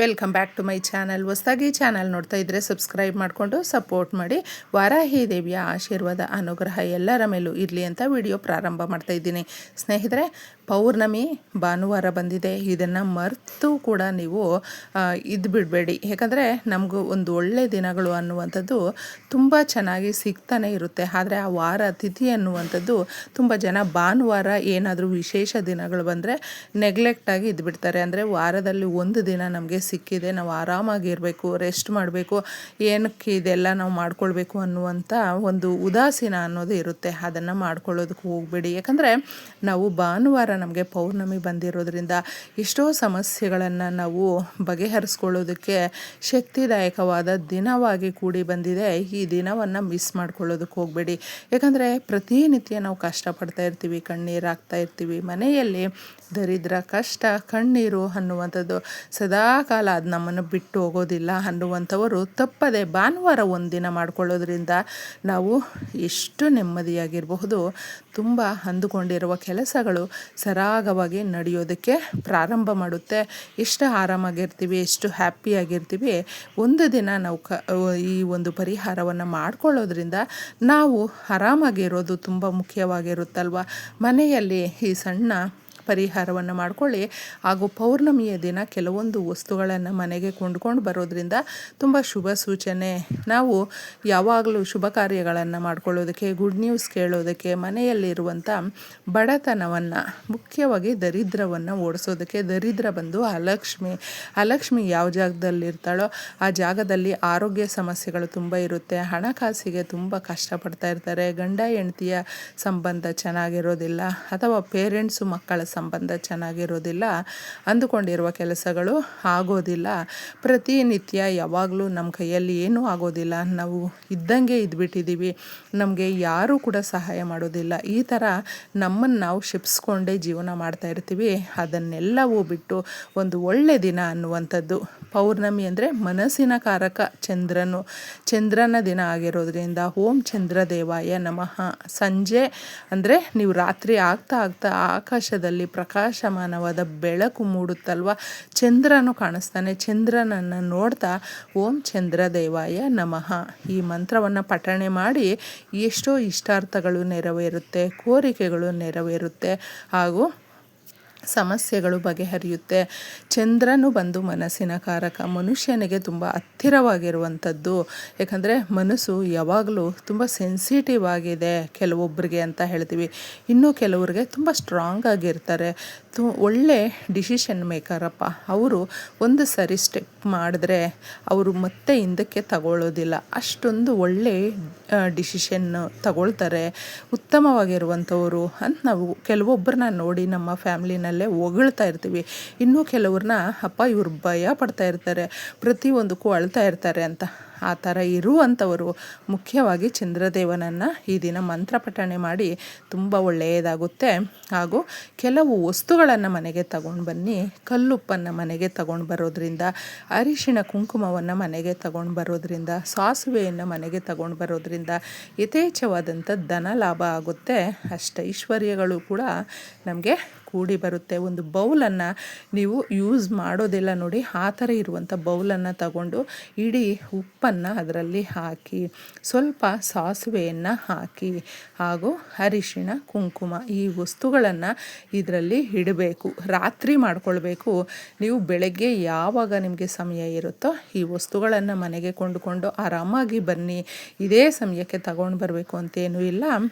Welcome back to my channel. ಹೊಸದಾಗಿ channel ನೋಡ್ತಾ ಇದ್ದರೆ ಸಬ್ಸ್ಕ್ರೈಬ್ ಮಾಡಿಕೊಂಡು ಸಪೋರ್ಟ್ ಮಾಡಿ. ವಾರಾಹಿ ದೇವಿಯ ಆಶೀರ್ವಾದ ಅನುಗ್ರಹ ಎಲ್ಲರ ಮೇಲೂ ಇರಲಿ ಅಂತ ವಿಡಿಯೋ ಪ್ರಾರಂಭ ಮಾಡ್ತಾ ಇದ್ದೀನಿ. ಸ್ನೇಹಿತರೆ, ಪೌರ್ಣಮಿ ಭಾನುವಾರ ಬಂದಿದೆ. ಇದನ್ನು ಮರೆತು ಕೂಡ ನೀವು ಇದು ಬಿಡಬೇಡಿ. ಯಾಕಂದರೆ ನಮಗೂ ಒಂದು ಒಳ್ಳೆಯ ದಿನಗಳು ಅನ್ನುವಂಥದ್ದು ತುಂಬ ಚೆನ್ನಾಗಿ ಸಿಗ್ತಾನೆ ಇರುತ್ತೆ. ಆದರೆ ಆ ವಾರ ತಿಥಿ ಅನ್ನುವಂಥದ್ದು ತುಂಬ ಜನ ಭಾನುವಾರ ಏನಾದರೂ ವಿಶೇಷ ದಿನಗಳು ಬಂದರೆ ನೆಗ್ಲೆಕ್ಟಾಗಿ ಇದ್ಬಿಡ್ತಾರೆ. ಅಂದರೆ ವಾರದಲ್ಲಿ ಒಂದು ದಿನ ನಮಗೆ ಸಿಕ್ಕಿದೆ, ನಾವು ಆರಾಮಾಗಿರಬೇಕು, ರೆಸ್ಟ್ ಮಾಡಬೇಕು, ಏನಕ್ಕೆ ಇದೆಲ್ಲ ನಾವು ಮಾಡ್ಕೊಳ್ಬೇಕು ಅನ್ನುವಂಥ ಒಂದು ಉದಾಸೀನ ಅನ್ನೋದು ಇರುತ್ತೆ. ಅದನ್ನು ಮಾಡ್ಕೊಳ್ಳೋದಕ್ಕೆ ಹೋಗಬೇಡಿ. ಯಾಕಂದರೆ ನಾವು ಭಾನುವಾರ ನಮಗೆ ಪೌರ್ಣಮಿ ಬಂದಿರೋದ್ರಿಂದ ಎಷ್ಟೋ ಸಮಸ್ಯೆಗಳನ್ನು ನಾವು ಬಗೆಹರಿಸ್ಕೊಳ್ಳೋದಕ್ಕೆ ಶಕ್ತಿದಾಯಕವಾದ ದಿನವಾಗಿ ಕೂಡಿ ಬಂದಿದೆ. ಈ ದಿನವನ್ನು ಮಿಸ್ ಮಾಡ್ಕೊಳ್ಳೋದಕ್ಕೆ ಹೋಗಬೇಡಿ. ಯಾಕಂದರೆ ಪ್ರತಿನಿತ್ಯ ನಾವು ಕಷ್ಟಪಡ್ತಾ ಇರ್ತೀವಿ, ಕಣ್ಣೀರು ಹಾಕ್ತಾ ಇರ್ತೀವಿ. ಮನೆಯಲ್ಲಿ ದರಿದ್ರ, ಕಷ್ಟ, ಕಣ್ಣೀರು ಅನ್ನುವಂಥದ್ದು ಸದಾ ಕಾಲ ಅದು ನಮ್ಮನ್ನು ಬಿಟ್ಟು ಹೋಗೋದಿಲ್ಲ ಅನ್ನುವಂಥವರು ತಪ್ಪದೆ ಭಾನುವಾರ ಒಂದಿನ ಮಾಡ್ಕೊಳ್ಳೋದ್ರಿಂದ ನಾವು ಎಷ್ಟು ನೆಮ್ಮದಿಯಾಗಿರಬಹುದು. ತುಂಬ ಅಂದುಕೊಂಡಿರುವ ಕೆಲಸಗಳು ಸರಾಗವಾಗಿ ನಡೆಯೋದಕ್ಕೆ ಪ್ರಾರಂಭ ಮಾಡುತ್ತೆ. ಎಷ್ಟು ಆರಾಮಾಗಿರ್ತೀವಿ, ಎಷ್ಟು ಹ್ಯಾಪಿಯಾಗಿರ್ತೀವಿ. ಒಂದು ದಿನ ನಾವು ಈ ಒಂದು ಪರಿಹಾರವನ್ನು ಮಾಡ್ಕೊಳ್ಳೋದ್ರಿಂದ ನಾವು ಆರಾಮಾಗಿರೋದು ತುಂಬ ಮುಖ್ಯವಾಗಿರುತ್ತಲ್ವ. ಮನೆಯಲ್ಲಿ ಈ ಸಣ್ಣ ಪರಿಹಾರವನ್ನು ಮಾಡಿಕೊಳ್ಳಿ. ಹಾಗೂ ಪೌರ್ಣಮಿಯ ದಿನ ಕೆಲವೊಂದು ವಸ್ತುಗಳನ್ನು ಮನೆಗೆ ಕೊಂಡ್ಕೊಂಡು ಬರೋದ್ರಿಂದ ತುಂಬ ಶುಭ ಸೂಚನೆ. ನಾವು ಯಾವಾಗಲೂ ಶುಭ ಕಾರ್ಯಗಳನ್ನು ಮಾಡ್ಕೊಳ್ಳೋದಕ್ಕೆ, ಗುಡ್ ನ್ಯೂಸ್ ಕೇಳೋದಕ್ಕೆ, ಮನೆಯಲ್ಲಿರುವಂಥ ಬಡತನವನ್ನು, ಮುಖ್ಯವಾಗಿ ದರಿದ್ರವನ್ನು ಓಡಿಸೋದಕ್ಕೆ. ದರಿದ್ರ ಬಂದು ಅಲಕ್ಷ್ಮಿ ಯಾವ ಜಾಗದಲ್ಲಿರ್ತಾಳೋ ಆ ಜಾಗದಲ್ಲಿ ಆರೋಗ್ಯ ಸಮಸ್ಯೆಗಳು ತುಂಬ ಇರುತ್ತೆ. ಹಣಕಾಸಿಗೆ ತುಂಬ ಕಷ್ಟಪಡ್ತಾ ಇರ್ತಾರೆ. ಗಂಡ ಹೆಂಡತಿಯ ಸಂಬಂಧ ಚೆನ್ನಾಗಿರೋದಿಲ್ಲ, ಅಥವಾ ಪೇರೆಂಟ್ಸು ಮಕ್ಕಳ ಸಂಬಂಧ ಚೆನ್ನಾಗಿರೋದಿಲ್ಲ. ಅಂದುಕೊಂಡಿರುವ ಕೆಲಸಗಳು ಆಗೋದಿಲ್ಲ. ಪ್ರತಿನಿತ್ಯ ಯಾವಾಗಲೂ ನಮ್ಮ ಕೈಯಲ್ಲಿ ಏನೂ ಆಗೋದಿಲ್ಲ, ನಾವು ಇದ್ದಂಗೆ ಇದ್ಬಿಟ್ಟಿದ್ದೀವಿ, ನಮಗೆ ಯಾರೂ ಕೂಡ ಸಹಾಯ ಮಾಡೋದಿಲ್ಲ, ಈ ಥರ ನಮ್ಮನ್ನು ನಾವು ಶಿಪ್ಸ್ಕೊಂಡೇ ಜೀವನ ಮಾಡ್ತಾ ಇರ್ತೀವಿ. ಅದನ್ನೆಲ್ಲವೂ ಬಿಟ್ಟು ಒಂದು ಒಳ್ಳೆಯ ದಿನ ಅನ್ನುವಂಥದ್ದು ಪೌರ್ಣಮಿ ಅಂದರೆ ಮನಸ್ಸಿನ ಕಾರಕ ಚಂದ್ರನ ದಿನ ಆಗಿರೋದ್ರಿಂದ ಓಂ ಚಂದ್ರದೇವಾಯ ನಮಃ. ಸಂಜೆ ಅಂದರೆ ನೀವು ರಾತ್ರಿ ಆಗ್ತಾ ಆಕಾಶದಲ್ಲಿ ಪ್ರಕಾಶಮಾನವಾದ ಬೆಳಕು ಮೂಡುತ್ತಲ್ವ, ಚಂದ್ರನು ಕಾಣಿಸ್ತಾನೆ. ಚಂದ್ರನನ್ನು ನೋಡ್ತಾ ಓಂ ಚಂದ್ರದೇವಾಯ ನಮಃ ಈ ಮಂತ್ರವನ್ನು ಪಠಣೆ ಮಾಡಿ ಎಷ್ಟೋ ಇಷ್ಟಾರ್ಥಗಳು ನೆರವೇರುತ್ತೆ, ಕೋರಿಕೆಗಳು ನೆರವೇರುತ್ತೆ, ಹಾಗೂ ಸಮಸ್ಯೆಗಳು ಬಗೆಹರಿಯುತ್ತೆ. ಚಂದ್ರನು ಬಂದು ಮನಸ್ಸಿನ ಕಾರಕ, ಮನುಷ್ಯನಿಗೆ ತುಂಬ ಹತ್ತಿರವಾಗಿರುವಂಥದ್ದು. ಯಾಕಂದರೆ ಮನಸ್ಸು ಯಾವಾಗಲೂ ತುಂಬ ಸೆನ್ಸಿಟಿವ್ ಆಗಿದೆ ಕೆಲವೊಬ್ಬರಿಗೆ ಅಂತ ಹೇಳ್ತೀವಿ. ಇನ್ನು ಕೆಲವ್ರಿಗೆ ತುಂಬ ಸ್ಟ್ರಾಂಗ್ ಆಗಿರ್ತಾರೆ, ಒಳ್ಳೆ ಡಿಸಿಷನ್ ಮೇಕರಪ್ಪ. ಅವರು ಒಂದು ಸರಿ ಸ್ಟೆಪ್ ಮಾಡಿದ್ರೆ ಅವರು ಮತ್ತೆ ಹಿಂದಕ್ಕೆ ತಗೊಳ್ಳೋದಿಲ್ಲ. ಅಷ್ಟೊಂದು ಒಳ್ಳೆ ಡಿಸಿಷನ್ ತಗೊಳ್ತಾರೆ, ಉತ್ತಮವಾಗಿರುವಂಥವರು ಅಂತ ನಾವು ಕೆಲವೊಬ್ಬರನ್ನ ನೋಡಿ ನಮ್ಮ ಫ್ಯಾಮ್ಲಿನಲ್ಲೇ ಹೊಗಳ್ತಾ ಇರ್ತೀವಿ. ಇನ್ನೂ ಕೆಲವ್ರನ್ನ ಅಪ್ಪ ಇವ್ರು ಭಯ ಪಡ್ತಾ ಇರ್ತಾರೆ, ಪ್ರತಿಯೊಂದಕ್ಕೂ ಅಳ್ತಾ ಇರ್ತಾರೆ ಅಂತ. ಆ ಥರ ಇರುವಂಥವರು ಮುಖ್ಯವಾಗಿ ಚಂದ್ರದೇವನನ್ನು ಈ ದಿನ ಮಂತ್ರ ಪಠಣೆ ಮಾಡಿ ತುಂಬ ಒಳ್ಳೆಯದಾಗುತ್ತೆ. ಹಾಗೂ ಕೆಲವು ವಸ್ತುಗಳನ್ನು ಮನೆಗೆ ತಗೊಂಡು ಬನ್ನಿ. ಕಲ್ಲುಪ್ಪನ್ನು ಮನೆಗೆ ತಗೊಂಡು ಬರೋದ್ರಿಂದ, ಅರಿಶಿಣ ಕುಂಕುಮವನ್ನು ಮನೆಗೆ ತಗೊಂಡು ಬರೋದ್ರಿಂದ, ಸಾಸಿವೆಯನ್ನು ಮನೆಗೆ ತಗೊಂಡು ಬರೋದ್ರಿಂದ ಯಥೇಚ್ಛವಾದಂಥ ಧನ ಲಾಭ ಆಗುತ್ತೆ. ಅಷ್ಟೈಶ್ವರ್ಯಗಳು ಕೂಡ ನಮಗೆ ಕೂಡಿ ಬರುತ್ತೆ. ಒಂದು ಬೌಲನ್ನು ನೀವು ಯೂಸ್ ಮಾಡೋದಿಲ್ಲ ನೋಡಿ, ಆ ಥರ ಇರುವಂಥ ಬೌಲನ್ನು ತಗೊಂಡು ಇಡೀ ಉಪ್ಪನ್ನು ಅದರಲ್ಲಿ ಹಾಕಿ, ಸ್ವಲ್ಪ ಸಾಸಿವೆಯನ್ನು ಹಾಕಿ, ಹಾಗೂ ಅರಿಶಿಣ ಕುಂಕುಮ ಈ ವಸ್ತುಗಳನ್ನು ಇದರಲ್ಲಿ ಇಡಬೇಕು. ರಾತ್ರಿ ಮಾಡ್ಕೊಳ್ಬೇಕು. ನೀವು ಬೆಳಗ್ಗೆ ಯಾವಾಗ ನಿಮಗೆ ಸಮಯ ಇರುತ್ತೋ ಈ ವಸ್ತುಗಳನ್ನು ಮನೆಗೆ ಕೊಂಡುಕೊಂಡು ಆರಾಮಾಗಿ ಬನ್ನಿ. ಇದೇ ಸಮಯಕ್ಕೆ ತಗೊಂಡು ಬರಬೇಕು ಅಂತೇನೂ ಇಲ್ಲ.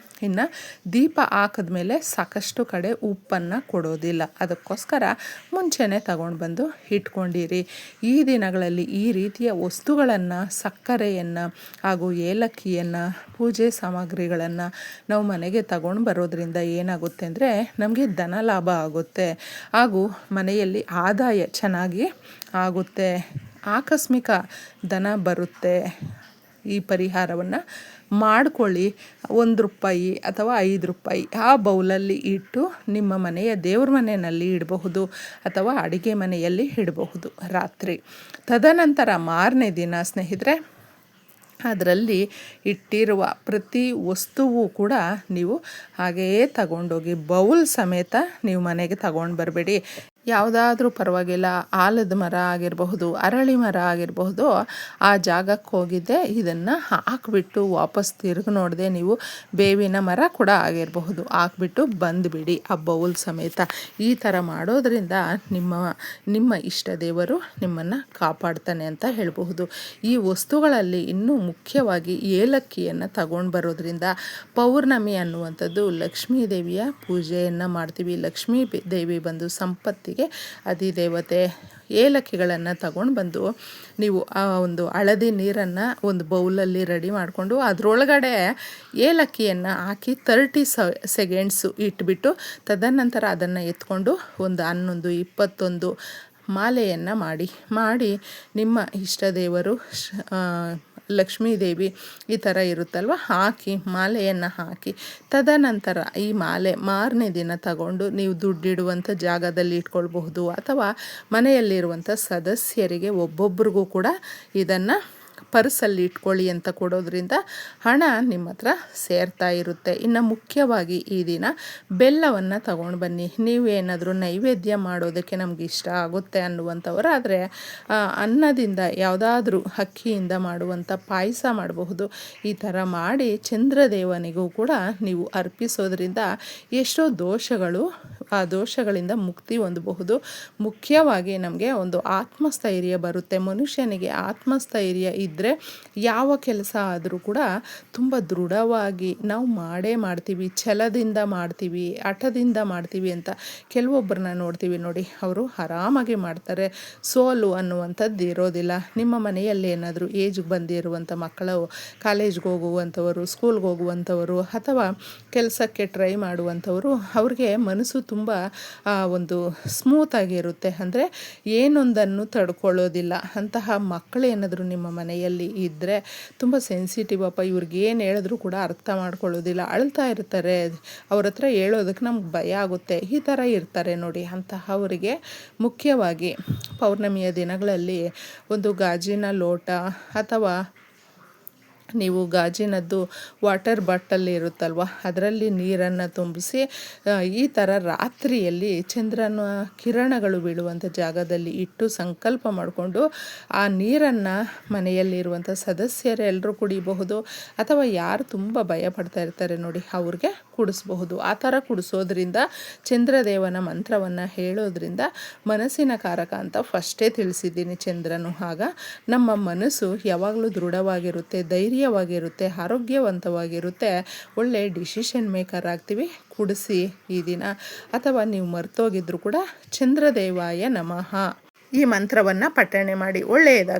ಇನ್ನು ದೀಪ ಹಾಕಿದ್ಮೇಲೆ ಸಾಕಷ್ಟು ಕಡೆ ಉಪ್ಪನ್ನು ಕೊಡೋದಿಲ್ಲ, ಅದಕ್ಕೋಸ್ಕರ ಮುಂಚೆನೇ ತಗೊಂಡು ಬಂದು ಇಟ್ಕೊಂಡಿರಿ. ಈ ದಿನಗಳಲ್ಲಿ ಈ ರೀತಿಯ ವಸ್ತುಗಳನ್ನು, ಸಕ್ಕರೆಯನ್ನು ಹಾಗೂ ಏಲಕ್ಕಿಯನ್ನು, ಪೂಜೆ ಸಾಮಗ್ರಿಗಳನ್ನು ನಾವು ಮನೆಗೆ ತಗೊಂಡು ಬರೋದ್ರಿಂದ ಏನಾಗುತ್ತೆ ಅಂದರೆ ನಮಗೆ ಧನ ಲಾಭ ಆಗುತ್ತೆ, ಹಾಗೂ ಮನೆಯಲ್ಲಿ ಆದಾಯ ಚೆನ್ನಾಗಿ ಆಗುತ್ತೆ, ಆಕಸ್ಮಿಕ ಧನ ಬರುತ್ತೆ. ಈ ಪರಿಹಾರವನ್ನು ಮಾಡಿಕೊಳ್ಳಿ. ₹1 ಅಥವಾ ₹5 ಆ ಬೌಲಲ್ಲಿ ಇಟ್ಟು ನಿಮ್ಮ ಮನೆಯ ದೇವ್ರ ಮನೆಯಲ್ಲಿ ಇಡಬಹುದು, ಅಥವಾ ಅಡುಗೆ ಮನೆಯಲ್ಲಿ ಇಡಬಹುದು ರಾತ್ರಿ. ತದನಂತರ ಮಾರನೇ ದಿನ ಸ್ನೇಹಿತರೆ, ಅದರಲ್ಲಿ ಇಟ್ಟಿರುವ ಪ್ರತಿ ವಸ್ತುವು ಕೂಡ ನೀವು ಹಾಗೆಯೇ ತಗೊಂಡೋಗಿ ಬೌಲ್ ಸಮೇತ ನೀವು ಮನೆಗೆ ತಗೊಂಡು ಬರಬೇಡಿ. ಯಾವುದಾದ್ರೂ ಪರವಾಗಿಲ್ಲ, ಆಲದ ಮರ ಆಗಿರಬಹುದು, ಅರಳಿ ಮರ ಆಗಿರಬಹುದು, ಆ ಜಾಗಕ್ಕೆ ಹೋಗಿದ್ದೆ ಇದನ್ನು ಹಾಕಿಬಿಟ್ಟು ವಾಪಸ್ ತಿರುಗಿ ನೋಡದೆ ನೀವು ಬೇವಿನ ಮರ ಕೂಡ ಆಗಿರಬಹುದು ಹಾಕ್ಬಿಟ್ಟು ಬಂದುಬಿಡಿ ಆ ಬೌಲ್ ಸಮೇತ. ಈ ಥರ ಮಾಡೋದರಿಂದ ನಿಮ್ಮ ಇಷ್ಟ ದೇವರು ನಿಮ್ಮನ್ನು ಕಾಪಾಡ್ತಾನೆ ಅಂತ ಹೇಳಬಹುದು. ಈ ವಸ್ತುಗಳಲ್ಲಿ ಇನ್ನೂ ಮುಖ್ಯವಾಗಿ ಏಲಕ್ಕಿಯನ್ನು ತಗೊಂಡು ಬರೋದ್ರಿಂದ ಪೌರ್ಣಮಿ ಅನ್ನುವಂಥದ್ದು ಲಕ್ಷ್ಮೀ ದೇವಿಯ ಪೂಜೆಯನ್ನು ಮಾಡ್ತೀವಿ. ಲಕ್ಷ್ಮೀ ದೇವಿ ಬಂದು ಸಂಪತ್ತಿಗೆ ಅಧಿದೇವತೆ. ಏಲಕ್ಕಿಗಳನ್ನು ತಗೊಂಡು ಬಂದು ನೀವು ಆ ಒಂದು ಹಳದಿ ನೀರನ್ನು ಒಂದು ಬೌಲಲ್ಲಿ ರೆಡಿ ಮಾಡಿಕೊಂಡು ಅದರೊಳಗಡೆ ಏಲಕ್ಕಿಯನ್ನು ಹಾಕಿ 30 ಸೆಕೆಂಡ್ಸು ಇಟ್ಬಿಟ್ಟು ತದನಂತರ ಅದನ್ನು ಎತ್ಕೊಂಡು ಒಂದು 11 21 ಮಾಲೆಯನ್ನು ಮಾಡಿ ನಿಮ್ಮ ಇಷ್ಟ ದೇವರು ಲಕ್ಷ್ಮೀ ದೇವಿ ಈ ಥರ ಇರುತ್ತಲ್ವ ಹಾಕಿ ಮಾಲೆಯನ್ನು ಹಾಕಿ ತದನಂತರ ಈ ಮಾಲೆ ಮಾರನೇ ದಿನ ತಗೊಂಡು ನೀವು ದುಡ್ಡಿಡುವಂಥ ಜಾಗದಲ್ಲಿ ಇಟ್ಕೊಳ್ಬಹುದು ಅಥವಾ ಮನೆಯಲ್ಲಿರುವಂಥ ಸದಸ್ಯರಿಗೆ ಒಬ್ಬೊಬ್ರಿಗೂ ಕೂಡ ಇದನ್ನು ಪರ್ಸಲ್ಲಿ ಇಟ್ಕೊಳ್ಳಿ ಅಂತ ಕೊಡೋದ್ರಿಂದ ಹಣ ನಿಮ್ಮ ಹತ್ರ ಸೇರ್ತಾ ಇರುತ್ತೆ. ಇನ್ನು ಮುಖ್ಯವಾಗಿ ಈ ದಿನ ಬೆಲ್ಲವನ್ನು ತಗೊಂಡು ಬನ್ನಿ. ನೀವೇನಾದರೂ ನೈವೇದ್ಯ ಮಾಡೋದಕ್ಕೆ ನಮ್ಗೆ ಇಷ್ಟ ಆಗುತ್ತೆ ಅನ್ನುವಂಥವರಾದರೆ ಅನ್ನದಿಂದ ಯಾವುದಾದ್ರೂ ಅಕ್ಕಿಯಿಂದ ಮಾಡುವಂಥ ಪಾಯಸ ಮಾಡಬಹುದು. ಈ ಥರ ಮಾಡಿ ಚಂದ್ರದೇವನಿಗೂ ಕೂಡ ನೀವು ಅರ್ಪಿಸೋದ್ರಿಂದ ಎಷ್ಟೋ ದೋಷಗಳು ಆ ದೋಷಗಳಿಂದ ಮುಕ್ತಿ ಹೊಂದಬಹುದು. ಮುಖ್ಯವಾಗಿ ನಮಗೆ ಒಂದು ಆತ್ಮಸ್ಥೈರ್ಯ ಬರುತ್ತೆ. ಮನುಷ್ಯನಿಗೆ ಆತ್ಮಸ್ಥೈರ್ಯ ಇದ್ದರೆ ಯಾವ ಕೆಲಸ ಆದರೂ ಕೂಡ ತುಂಬ ದೃಢವಾಗಿ ನಾವು ಮಾಡ್ತೀವಿ, ಛಲದಿಂದ ಮಾಡ್ತೀವಿ, ಹಠದಿಂದ ಮಾಡ್ತೀವಿ ಅಂತ. ಕೆಲವೊಬ್ಬರನ್ನ ನೋಡ್ತೀವಿ ನೋಡಿ, ಅವರು ಆರಾಮಾಗಿ ಮಾಡ್ತಾರೆ, ಸೋಲು ಅನ್ನುವಂಥದ್ದು ಇರೋದಿಲ್ಲ. ನಿಮ್ಮ ಮನೆಯಲ್ಲಿ ಏನಾದರೂ ಏಜ್ಗೆ ಬಂದಿರುವಂಥ ಮಕ್ಕಳು, ಕಾಲೇಜ್ಗೆ ಹೋಗುವಂಥವರು, ಸ್ಕೂಲ್ಗೆ ಹೋಗುವಂಥವರು ಅಥವಾ ಕೆಲಸಕ್ಕೆ ಟ್ರೈ ಮಾಡುವಂಥವರು, ಅವ್ರಿಗೆ ಮನಸ್ಸು ತುಂಬ ಒಂದು ಸ್ಮೂತಾಗಿರುತ್ತೆ. ಅಂದರೆ ಏನೊಂದನ್ನು ತಡ್ಕೊಳ್ಳೋದಿಲ್ಲ. ಅಂತಹ ಮಕ್ಕಳು ಏನಾದರೂ ನಿಮ್ಮ ಮನೆಯಲ್ಲಿ ಇದ್ದರೆ ತುಂಬ ಸೆನ್ಸಿಟಿವ್ ಅಪ್ಪ, ಇವ್ರಿಗೆ ಏನು ಹೇಳಿದ್ರು ಕೂಡ ಅರ್ಥ ಮಾಡ್ಕೊಳ್ಳೋದಿಲ್ಲ, ಅಳ್ತಾ ಇರ್ತಾರೆ, ಅವ್ರ ಹತ್ರ ಹೇಳೋದಕ್ಕೆ ನಮ್ಗೆ ಭಯ ಆಗುತ್ತೆ, ಈ ಥರ ಇರ್ತಾರೆ ನೋಡಿ. ಅಂತಹವರಿಗೆ ಮುಖ್ಯವಾಗಿ ಪೌರ್ಣಮಿಯ ದಿನಗಳಲ್ಲಿ ಒಂದು ಗಾಜಿನ ಲೋಟ ಅಥವಾ ನೀವು ಗಾಜಿನದ್ದು ವಾಟರ್ ಬಾಟಲ್ ಇರುತ್ತಲ್ವ ಅದರಲ್ಲಿ ನೀರನ್ನು ತುಂಬಿಸಿ ಈ ಥರ ರಾತ್ರಿಯಲ್ಲಿ ಚಂದ್ರನ ಕಿರಣಗಳು ಬೀಳುವಂಥ ಜಾಗದಲ್ಲಿ ಇಟ್ಟು ಸಂಕಲ್ಪ ಮಾಡಿಕೊಂಡು ಆ ನೀರನ್ನು ಮನೆಯಲ್ಲಿರುವಂಥ ಸದಸ್ಯರೆಲ್ಲರೂ ಕುಡಿಬಹುದು ಅಥವಾ ಯಾರು ತುಂಬ ಭಯ ಪಡ್ತಾ ಇರ್ತಾರೆ ನೋಡಿ ಅವ್ರಿಗೆ ಕುಡಿಸ್ಬಹುದು. ಆ ಥರ ಕುಡಿಸೋದ್ರಿಂದ ಚಂದ್ರದೇವನ ಮಂತ್ರವನ್ನು ಹೇಳೋದ್ರಿಂದ ಮನಸ್ಸಿನ ಕಾರಕ ಅಂತ ಫಸ್ಟೇ ತಿಳಿಸಿದ್ದೀನಿ ಚಂದ್ರನು. ಆಗ ನಮ್ಮ ಮನಸ್ಸು ಯಾವಾಗಲೂ ದೃಢವಾಗಿರುತ್ತೆ, ಧೈರ್ಯವಾಗಿರುತ್ತೆ, ಆರೋಗ್ಯವಂತವಾಗಿರುತ್ತೆ, ಒಳ್ಳೆ ಡಿಸಿಷನ್ ಮೇಕರ್ ಆಗ್ತೀವಿ. ಕುಡಿಸಿ ಈ ದಿನ. ಅಥವಾ ನೀವು ಮರ್ತೋಗಿದ್ರು ಕೂಡ ಚಂದ್ರದೇವಾಯ ನಮಃ ಈ ಮಂತ್ರವನ್ನು ಪಠಣೆ ಮಾಡಿ. ಒಳ್ಳೆಯದಾಗಿ